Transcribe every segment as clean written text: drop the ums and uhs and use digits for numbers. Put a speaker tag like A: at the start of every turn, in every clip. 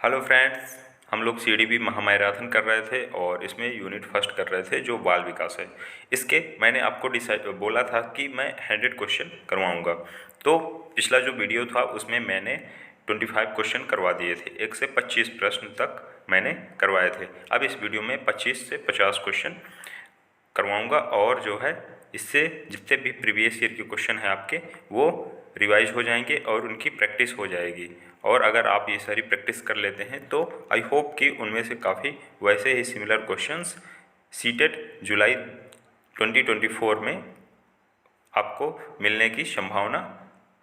A: Hello friends, हम लोग CDP महामैराथन कर रहे थे और इसमें यूनिट फर्स्ट कर रहे थे जो बाल विकास है। इसके मैंने आपको डिसाइड बोला था कि मैं 100 क्वेश्चन करवाऊंगा। तो पिछला जो वीडियो था उसमें मैंने 25 क्वेश्चन करवा दिए थे, 1 से 25 प्रश्न तक मैंने करवाए थे। अब इस वीडियो में 25 से 50 क्वेश्चन करवाऊंगा और जो है इससे जितने भी प्रीवियस ईयर के क्वेश्चन हैं आपके वो रिवाइज हो जाएंगे और उनकी प्रैक्टिस हो जाएगी। और अगर आप ये सारी प्रैक्टिस कर लेते हैं तो आई होप कि उनमें से काफ़ी वैसे ही सिमिलर क्वेश्चंस सीटेट जुलाई 2024 में आपको मिलने की संभावना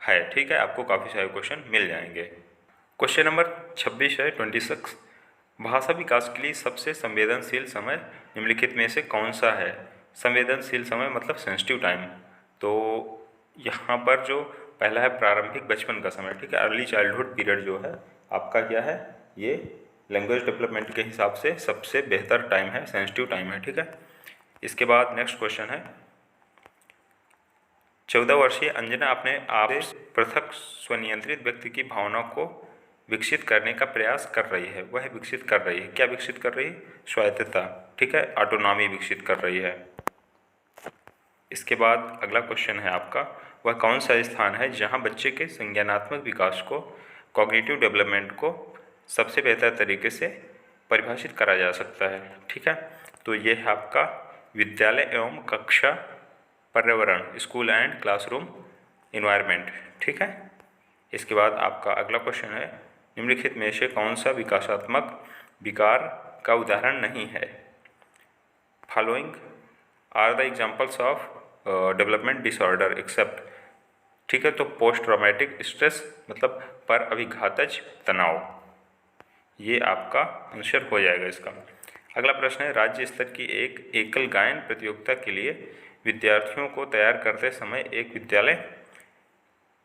A: है। ठीक है, आपको काफ़ी सारे क्वेश्चन मिल जाएंगे। क्वेश्चन नंबर 26 है 26। भाषा विकास के लिए सबसे संवेदनशील समय निम्नलिखित में से कौन सा है? संवेदनशील समय मतलब सेंसिटिव टाइम। तो यहाँ पर जो पहला है प्रारंभिक बचपन का समय। ठीक है, अर्ली चाइल्डहुड पीरियड जो है आपका क्या है, ये लैंग्वेज डेवलपमेंट के हिसाब से सबसे बेहतर टाइम है, सेंसिटिव टाइम है। ठीक है, इसके बाद नेक्स्ट क्वेश्चन है 14 वर्षीय अंजना अपने आप से पृथक स्वनियंत्रित व्यक्ति की भावना को विकसित करने का प्रयास कर रही है। वह विकसित कर रही है, क्या विकसित कर रही है? स्वायत्तता। ठीक है, ऑटोनॉमी विकसित कर रही है। इसके बाद अगला क्वेश्चन है आपका, वह कौन सा स्थान है जहां बच्चे के संज्ञानात्मक विकास को, कॉग्निटिव डेवलपमेंट को सबसे बेहतर तरीके से परिभाषित करा जा सकता है? ठीक है, तो ये है आपका विद्यालय एवं कक्षा पर्यावरण, स्कूल एंड क्लासरूम इन्वायरमेंट। ठीक है, इसके बाद आपका अगला क्वेश्चन है निम्नलिखित में से कौन सा विकासात्मक विकार का उदाहरण नहीं है? Following are the examples of development disorder except. ठीक है, तो पोस्ट ट्रॉमेटिक स्ट्रेस मतलब पर अभिघातज तनाव, ये आपका आंसर हो जाएगा इसका। अगला प्रश्न है राज्य स्तर की एक एकल गायन प्रतियोगिता के लिए विद्यार्थियों को तैयार करते समय एक विद्यालय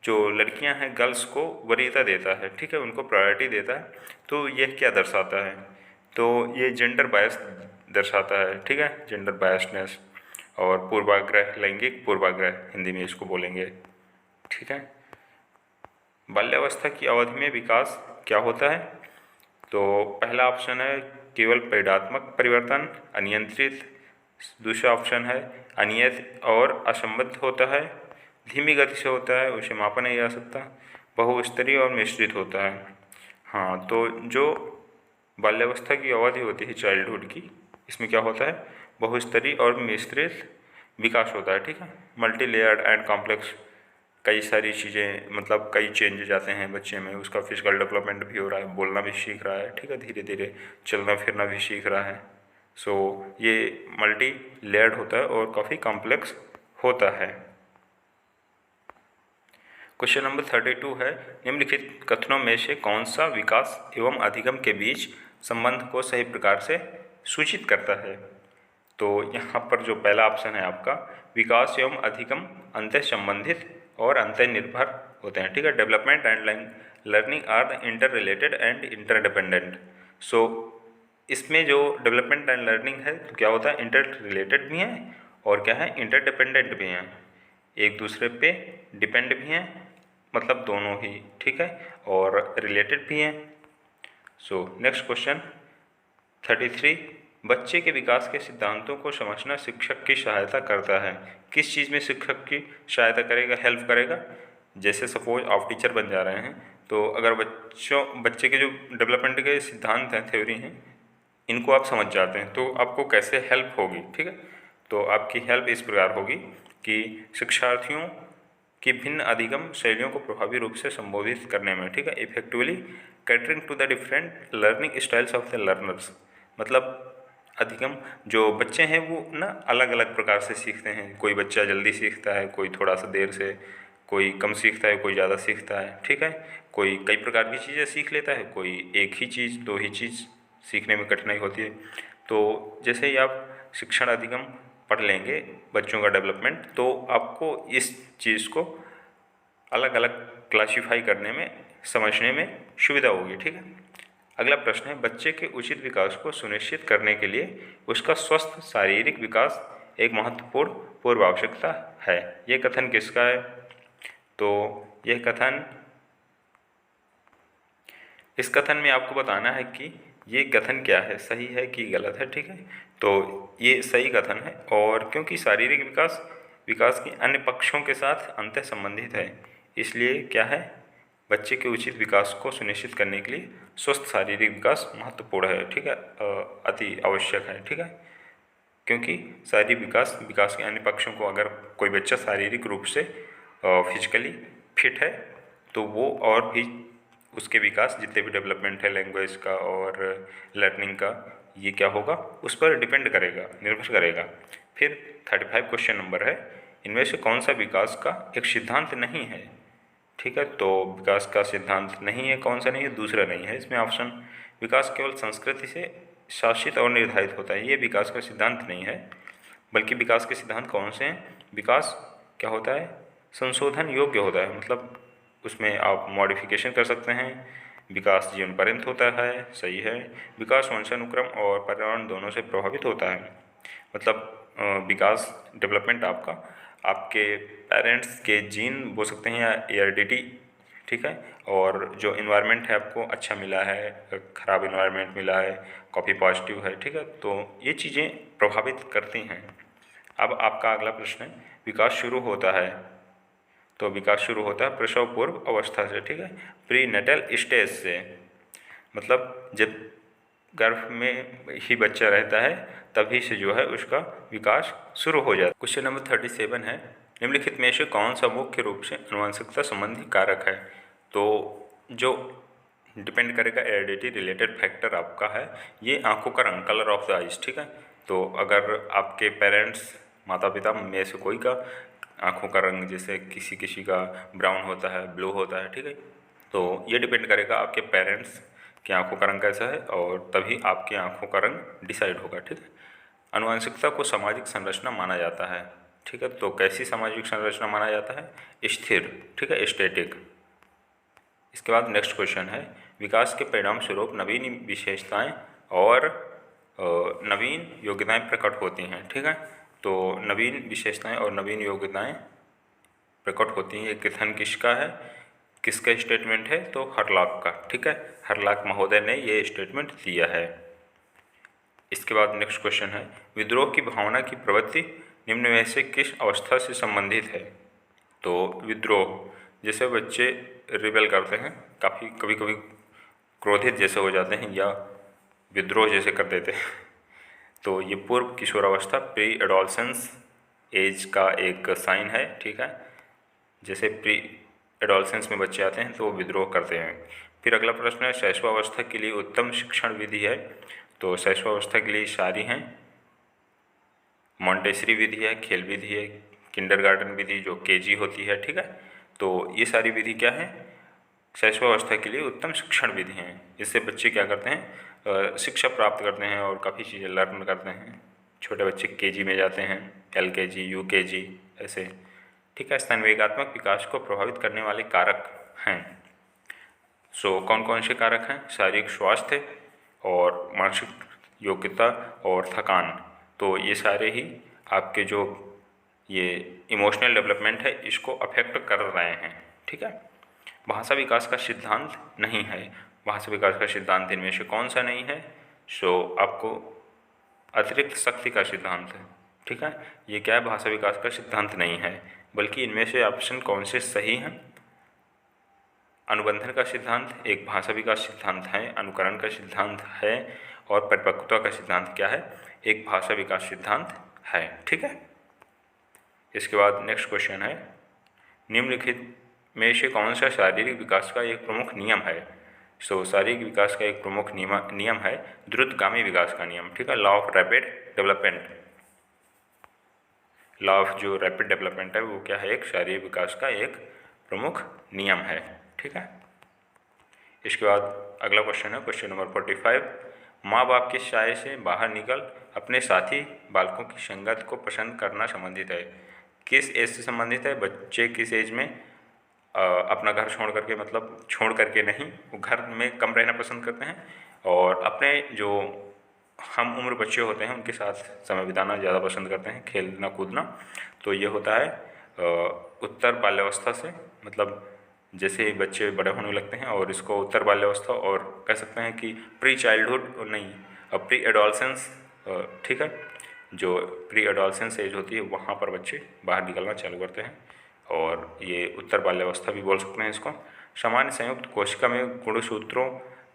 A: जो लड़कियां हैं गर्ल्स को वरीयता देता है, ठीक है, उनको प्रायोरिटी देता है, तो यह क्या दर्शाता है? तो ये जेंडर बायस दर्शाता है। ठीक है, जेंडर बायसनेस और पूर्वाग्रह, लैंगिक पूर्वाग्रह हिंदी में इसको बोलेंगे। ठीक है, बाल्यावस्था की अवधि में विकास क्या होता है? तो पहला ऑप्शन है केवल परिणात्मक परिवर्तन, अनियंत्रित। दूसरा ऑप्शन है अनियत और असंबद्ध होता है, धीमी गति से होता है, उसे मापा नहीं जा सकता, बहुस्तरीय और मिश्रित होता है। हाँ, तो जो बाल्यावस्था की अवधि होती है चाइल्डहुड की, इसमें क्या होता है, बहुस्तरीय और मिश्रित विकास होता है। ठीक है, मल्टी लेयर्ड एंड कॉम्प्लेक्स, कई सारी चीज़ें मतलब कई चेंजेज आते हैं बच्चे में, उसका फिजिकल डेवलपमेंट भी हो रहा है, बोलना भी सीख रहा है। ठीक है, धीरे धीरे चलना फिरना भी सीख रहा है। सो ये मल्टी लेयर्ड होता है और काफ़ी कॉम्प्लेक्स होता है। क्वेश्चन नंबर 32 है निम्नलिखित कथनों में से कौन सा विकास एवं अधिगम के बीच संबंध को सही प्रकार से सूचित करता है? तो यहाँ पर जो पहला ऑप्शन है आपका, विकास एवं अधिगम अंतः संबंधित और अंतः निर्भर होते हैं। ठीक है, development and learning are the inter related and interdependent. So इसमें जो डेवलपमेंट एंड लर्निंग है तो क्या होता है, इंटर रिलेटेड भी हैं और क्या है, इंटरडिपेंडेंट भी हैं, एक दूसरे पे डिपेंड भी हैं, मतलब दोनों ही। ठीक है, और रिलेटेड भी हैं। सो नेक्स्ट क्वेश्चन 33, बच्चे के विकास के सिद्धांतों को समझना शिक्षक की सहायता करता है। किस चीज़ में शिक्षक की सहायता करेगा, हेल्प करेगा? जैसे सपोज आप टीचर बन जा रहे हैं, तो अगर बच्चे के जो डेवलपमेंट के सिद्धांत हैं, थ्योरी हैं, इनको आप समझ जाते हैं तो आपको कैसे हेल्प होगी? ठीक है, तो आपकी हेल्प इस प्रकार होगी कि शिक्षार्थियों की भिन्न अधिगम शैलियों को प्रभावी रूप से संबोधित करने में, ठीक है, effectively catering to the different learning styles of the learners. मतलब अधिगम जो बच्चे हैं वो ना अलग अलग प्रकार से सीखते हैं, कोई बच्चा जल्दी सीखता है, कोई थोड़ा सा देर से, कोई कम सीखता है, कोई ज़्यादा सीखता है। ठीक है, कोई कई प्रकार की चीज़ें सीख लेता है, कोई एक ही चीज़, दो ही चीज़ सीखने में कठिनाई होती है। तो जैसे ही आप शिक्षण अधिगम पढ़ लेंगे, बच्चों का डेवलपमेंट, तो आपको इस चीज़ को अलग अलग क्लासीफाई करने में, समझने में सुविधा होगी। ठीक है, अगला प्रश्न है बच्चे के उचित विकास को सुनिश्चित करने के लिए उसका स्वस्थ शारीरिक विकास एक महत्वपूर्ण पूर्व आवश्यकता है। ये कथन किसका है? तो यह कथन इस कथन में आपको बताना है कि ये कथन क्या है, सही है कि गलत है, ठीक है। तो ये सही कथन है, और क्योंकि शारीरिक विकास विकास के अन्य पक्षों के साथ अंतः संबंधित है, इसलिए क्या है, बच्चे के उचित विकास को सुनिश्चित करने के लिए स्वस्थ शारीरिक विकास महत्वपूर्ण है, ठीक है, अति आवश्यक है, ठीक है। क्योंकि शारीरिक विकास विकास के अन्य पक्षों को, अगर कोई बच्चा शारीरिक रूप से फिजिकली फिट है तो वो और भी उसके विकास, जितने भी डेवलपमेंट है लैंग्वेज का और लर्निंग का, ये क्या होगा, उस पर डिपेंड करेगा, निर्भर करेगा। फिर 35 क्वेश्चन नंबर है, इनमें से कौन सा विकास का एक सिद्धांत नहीं है, ठीक है। तो विकास का सिद्धांत नहीं है, कौन सा नहीं है, दूसरा नहीं है इसमें ऑप्शन। विकास केवल संस्कृति से शासित और निर्धारित होता है, ये विकास का सिद्धांत नहीं है। बल्कि विकास के सिद्धांत कौन से हैं, विकास क्या होता है, संशोधन योग्य होता है, मतलब उसमें आप मॉडिफिकेशन कर सकते हैं। विकास जीवन पर्यंत होता है, सही है। विकास वंशानुक्रम और पर्यावरण दोनों से प्रभावित होता है, मतलब विकास डेवलपमेंट आपका आपके पेरेंट्स के जीन बोल सकते हैं या हेरिडिटी, ठीक है। और जो इन्वायरमेंट है आपको अच्छा मिला है, ख़राब इन्वायरमेंट मिला है, काफ़ी पॉजिटिव है, ठीक है, तो ये चीज़ें प्रभावित करती हैं। अब आपका अगला प्रश्न है, विकास शुरू होता है, तो विकास शुरू होता है प्रसव पूर्व अवस्था से, ठीक है, प्री नेटल स्टेज से, मतलब जब गर्भ में ही बच्चा रहता है तभी से जो है उसका विकास शुरू हो जाता है। क्वेश्चन नंबर 37 है, निम्नलिखित में से कौन सा मुख्य रूप से आनुवंशिकता संबंधी कारक है। तो जो डिपेंड करेगा हेरिडिटी रिलेटेड फैक्टर आपका है, ये आंखों का रंग, कलर ऑफ द आइज, ठीक है। तो अगर आपके पेरेंट्स, माता पिता में से कोई का आंखों का रंग जैसे किसी किसी का ब्राउन होता है, ब्लू होता है, ठीक है, तो ये डिपेंड करेगा आपके पेरेंट्स की आंखों का रंग कैसा है, और तभी आपकी आंखों का रंग डिसाइड होगा, ठीक है। आनुवंशिकता को सामाजिक संरचना माना जाता है, ठीक है। तो कैसी सामाजिक संरचना माना जाता है, स्थिर, ठीक है, स्टैटिक। इसके बाद नेक्स्ट क्वेश्चन है, विकास के परिणाम स्वरूप नवीन विशेषताएं और नवीन योग्यताएं प्रकट होती हैं, ठीक है। तो नवीन विशेषताएं और नवीन योग्यताएं प्रकट होती हैं, ये कथन किसका है, किसका स्टेटमेंट है, तो हरलाक का, ठीक है, हरलाक महोदय ने ये स्टेटमेंट दिया है। इसके बाद नेक्स्ट क्वेश्चन है, विद्रोह की भावना की प्रवृत्ति निम्न में से किस अवस्था से संबंधित है। तो विद्रोह, जैसे बच्चे रिबेल करते हैं, काफ़ी कभी कभी क्रोधित जैसे हो जाते हैं या विद्रोह जैसे कर देते हैं, तो ये पूर्व किशोरावस्था, प्री एडोलसेंस एज का एक साइन है, ठीक है। जैसे प्री एडोलसेंस में बच्चे आते हैं तो वो विद्रोह करते हैं। फिर अगला प्रश्न है, शैशवावस्था के लिए उत्तम शिक्षण विधि है। तो शैशवावस्था के लिए सारी हैं, मॉन्टेसरी विधि है, खेल विधि है, किंडरगार्टन विधि जो केजी होती है, ठीक है। तो ये सारी विधि क्या है, शैशवावस्था के लिए उत्तम शिक्षण विधि हैं। इससे बच्चे क्या करते हैं, शिक्षा प्राप्त करते हैं और काफ़ी चीज़ें लर्न करते हैं। छोटे बच्चे केजी में जाते हैं, एलकेजी, यूकेजी ऐसे, ठीक है। स्तनवेगात्मक विकास को प्रभावित करने वाले कारक हैं। सो कौन कौन से कारक हैं, शारीरिक स्वास्थ्य और मानसिक योग्यता और थकान। तो ये सारे ही आपके जो ये इमोशनल डेवलपमेंट है इसको अफेक्ट कर रहे हैं, ठीक है। भाषा विकास का सिद्धांत नहीं है, भाषा विकास का सिद्धांत इनमें से कौन सा नहीं है, सो आपको अतिरिक्त शक्ति का सिद्धांत है, ठीक है। ये क्या है, भाषा विकास का सिद्धांत नहीं है, बल्कि इनमें से ऑप्शन कौन से सही हैं, अनुबंधन का सिद्धांत एक भाषा विकास सिद्धांत है, अनुकरण का सिद्धांत है, और परिपक्वता का सिद्धांत क्या है, एक भाषा विकास सिद्धांत है, ठीक है। इसके बाद नेक्स्ट क्वेश्चन है, निम्नलिखित में से कौन सा शारीरिक विकास का एक प्रमुख नियम है। सो शारीरिक विकास का एक प्रमुख नियम है द्रुतगामी विकास का नियम, ठीक है, law of rapid development. Law of जो रैपिड डेवलपमेंट है वो क्या है, एक शारीरिक विकास का एक प्रमुख नियम है, ठीक है। इसके बाद अगला क्वेश्चन है क्वेश्चन नंबर 45, माँ बाप के साय से बाहर निकल अपने साथी बालकों की संगत को पसंद करना संबंधित है। किस एज से संबंधित है, बच्चे किस एज में अपना घर छोड़ करके, मतलब छोड़ करके नहीं, वो घर में कम रहना पसंद करते हैं, और अपने जो हम उम्र बच्चे होते हैं उनके साथ समय बिताना ज़्यादा पसंद करते हैं, खेलना कूदना। तो ये होता है उत्तर बाल्यावस्था से, मतलब जैसे ही बच्चे बड़े होने लगते हैं, और इसको उत्तर बाल्यावस्था और कह सकते हैं कि प्री चाइल्डहुड नहीं, प्री एडोलसेंस, ठीक है, जो प्री एडोलसेंस एज होती है वहाँ पर बच्चे बाहर निकलना चालू करते हैं, और ये उत्तर बाल्यावस्था भी बोल सकते हैं इसको। सामान्य संयुक्त कोशिका में गुणसूत्रों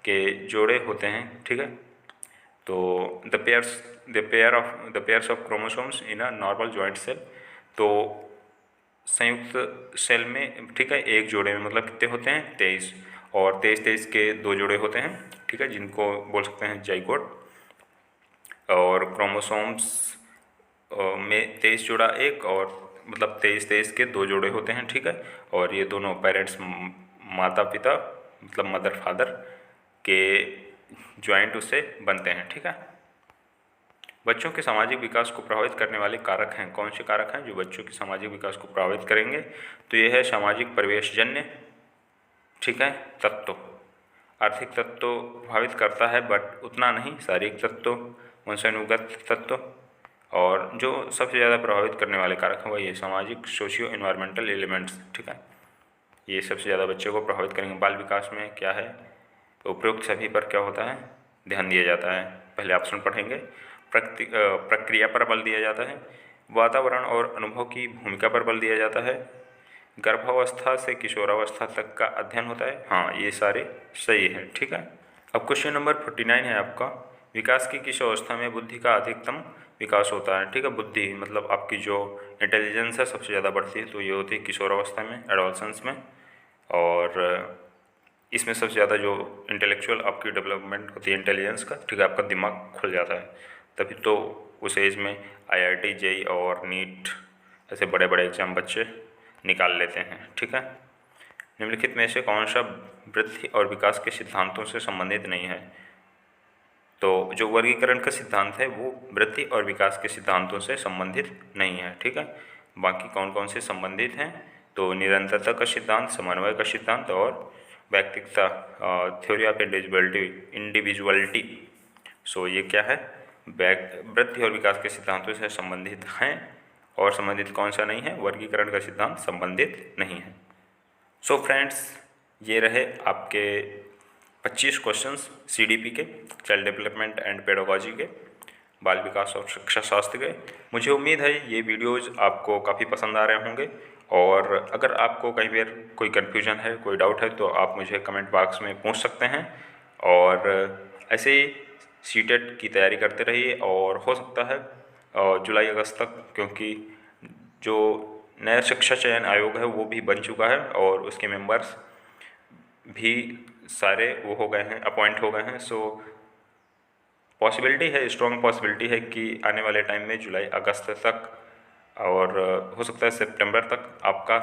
A: के जोड़े होते हैं, ठीक है। तो the pairs of chromosomes in a normal joint cell, तो संयुक्त सेल में, ठीक है, एक जोड़े में मतलब कितने होते हैं 23, और 23 के 2 जोड़े होते हैं, ठीक है, जिनको बोल सकते हैं जाइगोट। और क्रोमोसोम्स में 23 जोड़ा एक, और मतलब 23 के 2 जोड़े होते हैं, ठीक है। और ये दोनों पेरेंट्स, माता पिता मतलब मदर फादर के ज्वाइंट उससे बनते हैं, ठीक है। बच्चों के सामाजिक विकास को प्रभावित करने वाले कारक हैं, कौन से कारक हैं जो बच्चों के सामाजिक विकास को प्रभावित करेंगे? तो ये है सामाजिक परिवेशजन्य, ठीक है, तत्व। आर्थिक तत्व प्रभावित करता है बट उतना नहीं, शारीरिक तत्व, वंशानुगत तत्व, और जो सबसे ज़्यादा प्रभावित करने वाले कारक हैं वही है सामाजिक सोशियो इन्वायरमेंटल एलिमेंट्स, ठीक है। ये सबसे ज़्यादा बच्चों को प्रभावित करेंगे। बाल विकास में क्या है, उपरोक्त सभी पर क्या होता है, ध्यान दिया जाता है। पहले ऑप्शन पढ़ेंगे। प्रक्रिया पर बल दिया जाता है, वातावरण और अनुभव की भूमिका पर बल दिया जाता है, गर्भावस्था से किशोरावस्था तक का अध्ययन होता है। हाँ, ये सारे सही है, ठीक है। अब क्वेश्चन नंबर 49 है आपका, विकास की किस अवस्था में बुद्धि का अधिकतम विकास होता है? ठीक है, बुद्धि मतलब आपकी जो इंटेलिजेंस है सबसे ज़्यादा बढ़ती है, तो ये होती है किशोरावस्था में, एडोलसेंस में। और इसमें सबसे ज़्यादा जो इंटेलेक्चुअल आपकी डेवलपमेंट होती है इंटेलिजेंस का, ठीक है, आपका दिमाग खुल जाता है, तभी तो उस एज में IIT JEE और नीट ऐसे बड़े बड़े एग्जाम बच्चे निकाल लेते हैं, ठीक है। निम्नलिखित में से कौन सा वृद्धि और विकास के सिद्धांतों से संबंधित नहीं है? तो जो वर्गीकरण का सिद्धांत है वो वृद्धि और विकास के सिद्धांतों से संबंधित नहीं है, ठीक है। बाकी कौन कौन से संबंधित हैं? तो निरंतरता का सिद्धांत, समन्वय का सिद्धांत और व्यक्तिगता, थ्योरी ऑफ इंडिविजुअलिटी। सो ये क्या है, वृद्धि और विकास के सिद्धांतों से संबंधित हैं, और संबंधित कौन सा नहीं है, वर्गीकरण का सिद्धांत संबंधित नहीं है। सो फ्रेंड्स, ये रहे आपके 25 क्वेश्चंस CDP के, चाइल्ड डेवलपमेंट एंड पेडागोजी के, बाल विकास और शिक्षा शास्त्र के। मुझे उम्मीद है ये वीडियोज़ आपको काफ़ी पसंद आ रहे होंगे, और अगर आपको कहीं भी कोई कन्फ्यूजन है, कोई डाउट है, तो आप मुझे कमेंट बॉक्स में पूछ सकते हैं। और ऐसे ही CTET की तैयारी करते रहिए, और हो सकता है जुलाई अगस्त तक, क्योंकि जो नया शिक्षा चयन आयोग है वो भी बन चुका है, और उसके मेंबर्स भी सारे वो हो गए हैं, अपॉइंट हो गए हैं। सो पॉसिबिलिटी है, स्ट्रॉन्ग पॉसिबिलिटी है कि आने वाले टाइम में जुलाई अगस्त तक, और हो सकता है सितंबर तक आपका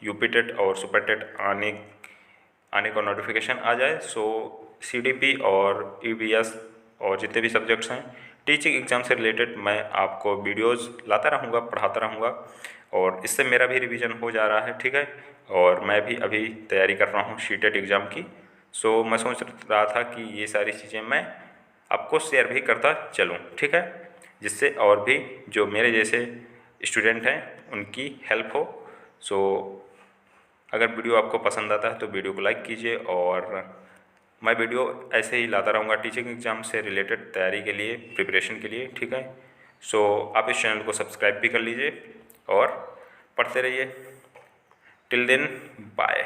A: UP TET और सुपर टेट आने का नोटिफिकेशन आ जाए। सो CDP और EVS और जितने भी सब्जेक्ट्स हैं, टीचिंग एग्ज़ाम से रिलेटेड मैं आपको वीडियोज़ लाता रहूँगा, पढ़ाता रहूँगा, और इससे मेरा भी रिवीजन हो जा रहा है, ठीक है। और मैं भी अभी तैयारी कर रहा हूँ CTET एग्ज़ाम की। सो मैं सोच रहा था कि ये सारी चीज़ें मैं आपको शेयर भी करता चलूँ, ठीक है, जिससे और भी जो मेरे जैसे स्टूडेंट हैं उनकी हेल्प हो। सो अगर वीडियो आपको पसंद आता है तो वीडियो को लाइक कीजिए, और मैं वीडियो ऐसे ही लाता रहूँगा टीचिंग एग्ज़ाम से रिलेटेड तैयारी के लिए, प्रिपरेशन के लिए, ठीक है। सो आप इस चैनल को सब्सक्राइब भी कर लीजिए और पढ़ते रहिए। Till then, bye.